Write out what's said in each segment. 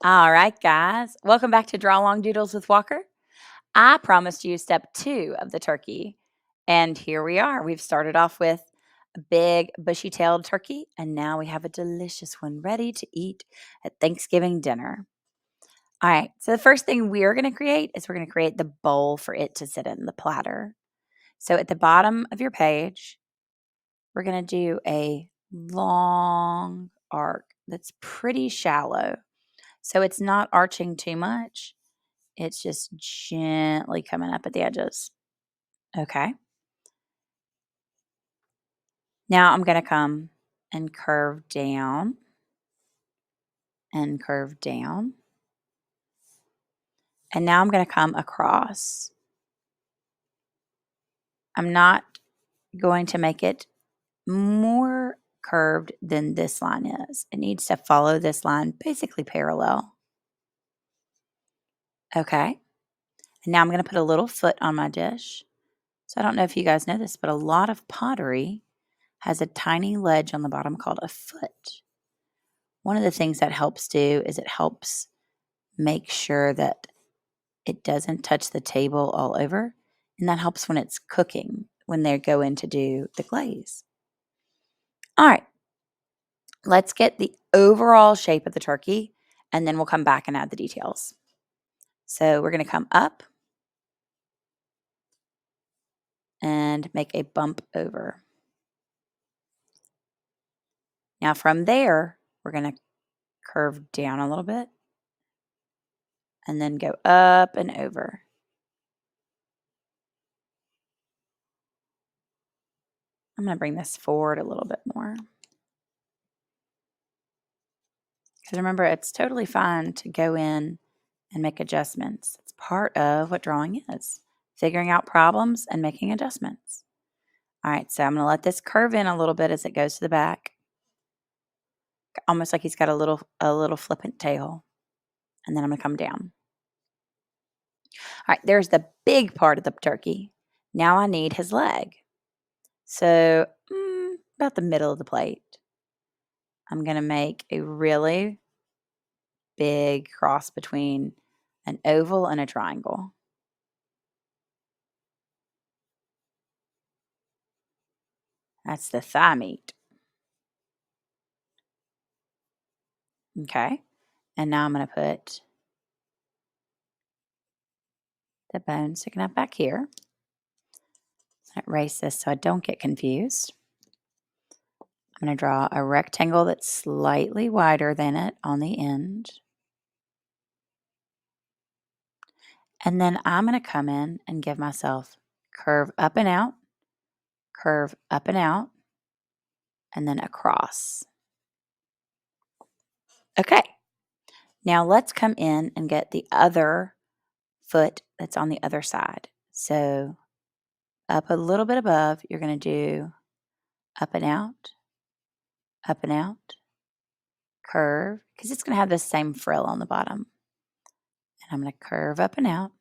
All right, guys. Welcome back to Draw Long Doodles with Walker. I promised you step 2 of the turkey, and here we are. We've started off with a big bushy-tailed turkey, and now we have a delicious one ready to eat at Thanksgiving dinner. All right, so the first thing we are going to create is we're going to create the bowl for it to sit in, the platter. So at the bottom of your page, we're going to do a long arc that's pretty shallow. So it's not arching too much. It's just gently coming up at the edges. Okay. Now I'm going to come and curve down and curve down. And now I'm going to come across. I'm not going to make it more curved than this line is. It needs to follow this line basically parallel. Okay. And now I'm going to put a little foot on my dish. So I don't know if you guys know this, but a lot of pottery has a tiny ledge on the bottom called a foot. One of the things that helps do is it helps make sure that it doesn't touch the table all over. And that helps when it's cooking, when they go in to do the glaze. All right, let's get the overall shape of the turkey, and then we'll come back and add the details. So we're going to come up and make a bump over. Now from there, we're going to curve down a little bit and then go up and over. I'm going to bring this forward a little bit more. Because remember, it's totally fine to go in and make adjustments. It's part of what drawing is, figuring out problems and making adjustments. All right, so I'm going to let this curve in a little bit as it goes to the back, almost like he's got a little flippant tail. And then I'm going to come down. All right, there's the big part of the turkey. Now I need his leg. So about the middle of the plate. I'm going to make a really big cross between an oval and a triangle. That's the thigh meat. Okay. And now I'm going to put the bone sticking up back here. Erase this so I don't get confused. I'm going to draw a rectangle that's slightly wider than it on the end. And then I'm going to come in and give myself curve up and out, and then across. Okay. Now let's come in and get the other foot that's on the other side. So up a little bit above, you're going to do up and out, curve, because it's going to have the same frill on the bottom. And I'm going to curve up and out.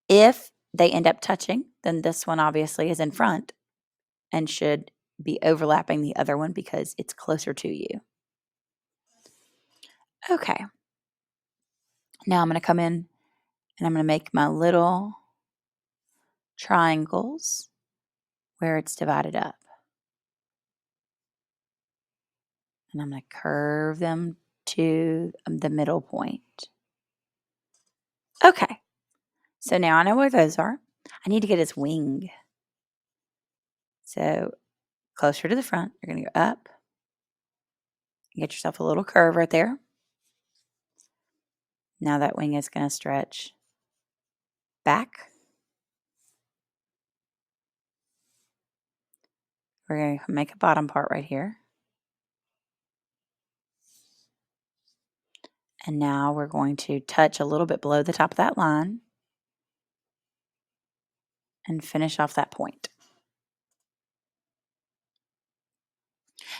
If they end up touching, then this one obviously is in front and should be overlapping the other one because it's closer to you. Okay. Now I'm going to come in and I'm going to make my little triangles where it's divided up. And I'm going to curve them to the middle point. Okay. So now I know where those are. I need to get his wing. So closer to the front, you're going to go up. Get yourself a little curve right there. Now that wing is going to stretch back. We're going to make a bottom part right here. And now we're going to touch a little bit below the top of that line and finish off that point.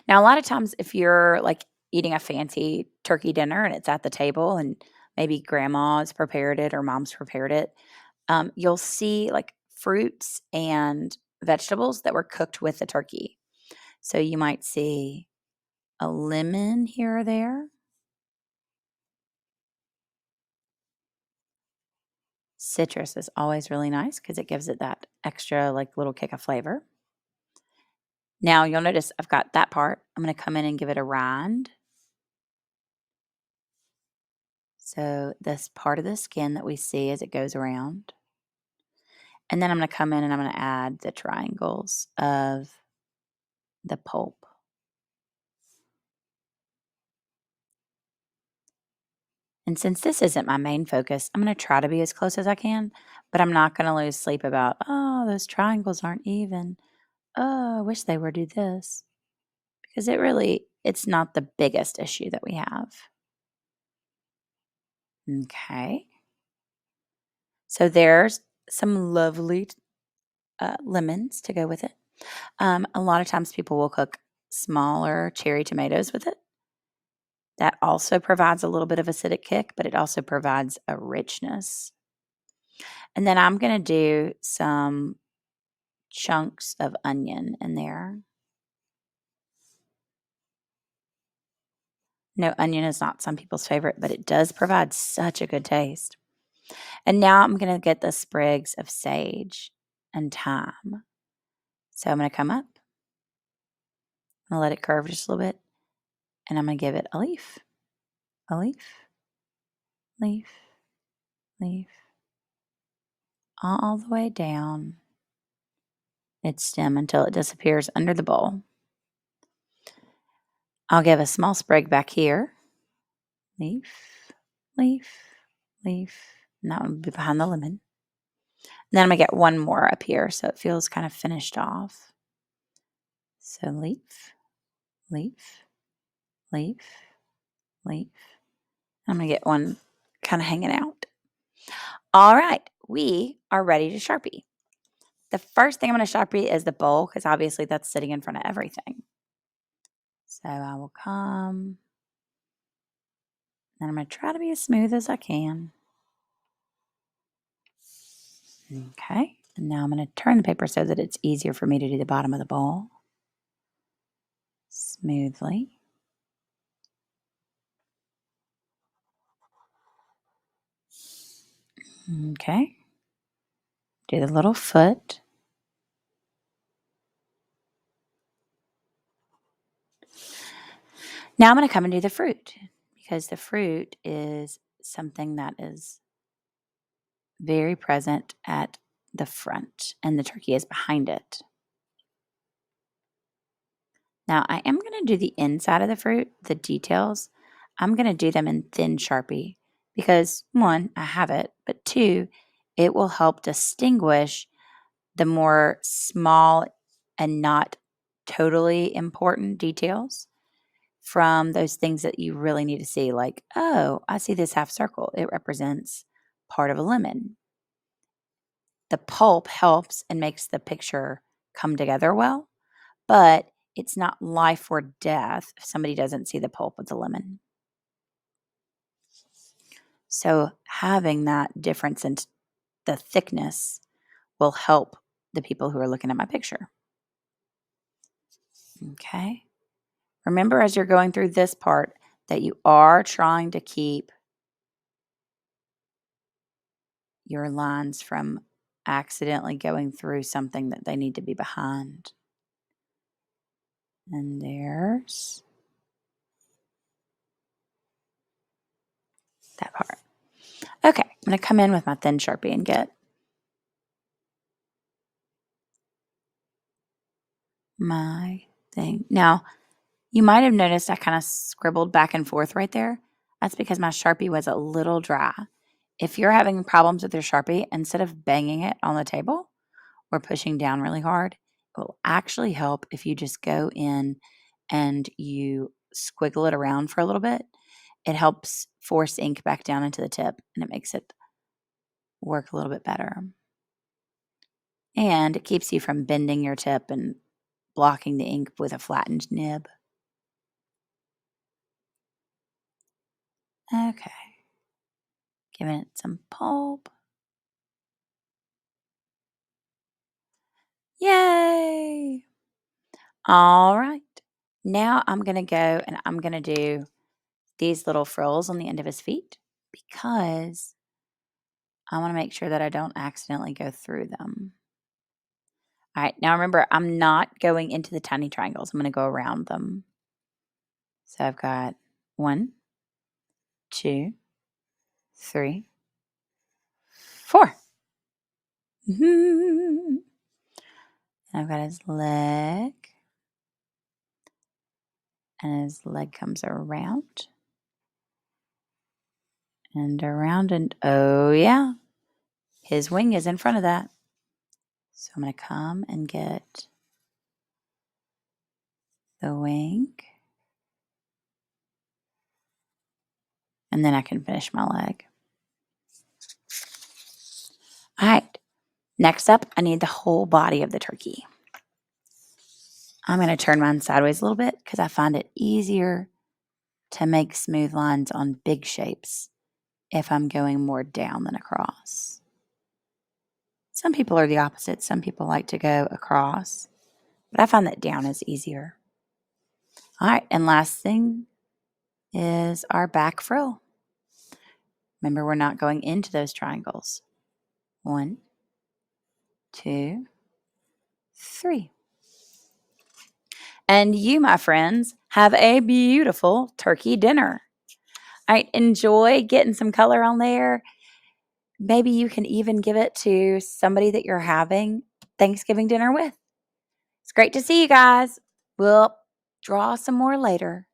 Now, a lot of times if you're like eating a fancy turkey dinner and it's at the table and maybe grandma's prepared it or mom's prepared it, you'll see like fruits and vegetables that were cooked with the turkey. So you might see a lemon here or there. Citrus is always really nice because it gives it that extra, like, little kick of flavor. Now you'll notice I've got that part. I'm gonna come in and give it a rind. So this part of the skin that we see as it goes around. And then I'm gonna come in and I'm gonna add the triangles of the pulp. And since this isn't my main focus, I'm gonna try to be as close as I can, but I'm not gonna lose sleep about, oh, those triangles aren't even. Oh, I wish they would do this. Because it's not the biggest issue that we have. Okay. So there's some lovely lemons to go with it. A lot of times people will cook smaller cherry tomatoes with it. That also provides a little bit of acidic kick, but it also provides a richness. And then I'm going to do some chunks of onion in there. No, onion is not some people's favorite, but it does provide such a good taste. And now I'm going to get the sprigs of sage and thyme. So I'm going to come up. I'm going to let it curve just a little bit. And I'm going to give it a leaf, leaf, leaf, all the way down its stem until it disappears under the bowl. I'll give a small sprig back here. Leaf, leaf, leaf. And that one will be behind the lemon. And then I'm going to get one more up here so it feels kind of finished off. So leaf, leaf, leaf, leaf. I'm going to get one kind of hanging out. All right, we are ready to Sharpie. The first thing I'm going to Sharpie is the bowl because obviously that's sitting in front of everything. So I will come and I'm going to try to be as smooth as I can. Okay, and now I'm going to turn the paper so that it's easier for me to do the bottom of the bowl smoothly. Okay, do the little foot. Now I'm going to come and do the fruit because the fruit is something that is very present at the front and the turkey is behind it. Now I am going to do the inside of the fruit, the details. I'm going to do them in thin Sharpie because one, I have it, but two, it will help distinguish the more small and not totally important details from those things that you really need to see, like, oh, I see this half circle. It represents part of a lemon. The pulp helps and makes the picture come together well, but it's not life or death if somebody doesn't see the pulp of the lemon. So having that difference in the thickness will help the people who are looking at my picture. Okay. Remember as you're going through this part that you are trying to keep your lines from accidentally going through something that they need to be behind. And there's that part. Okay, I'm going to come in with my thin Sharpie and get my thing. Now, you might have noticed I kind of scribbled back and forth right there. That's because my Sharpie was a little dry. If you're having problems with your Sharpie, instead of banging it on the table or pushing down really hard, it will actually help if you just go in and you squiggle it around for a little bit. It helps force ink back down into the tip and it makes it work a little bit better. And it keeps you from bending your tip and blocking the ink with a flattened nib. Okay. Giving it some pulp. Yay! All right. Now I'm going to go and I'm going to do these little frills on the end of his feet because I want to make sure that I don't accidentally go through them. All right, now remember, I'm not going into the tiny triangles. I'm going to go around them. So I've got 1, 2, 3, 4. And I've got his leg. And his leg comes around. And around, and oh yeah, his wing is in front of that. So I'm going to come and get the wing. And then I can finish my leg. All right, next up, I need the whole body of the turkey. I'm going to turn mine sideways a little bit because I find it easier to make smooth lines on big shapes if I'm going more down than across. Some people are the opposite. Some people like to go across, but I find that down is easier. All right, and last thing is our back frill. Remember, we're not going into those triangles. 1, 2, 3. And you, my friends, have a beautiful turkey dinner. All right, enjoy getting some color on there. Maybe you can even give it to somebody that you're having Thanksgiving dinner with. It's great to see you guys. We'll draw some more later.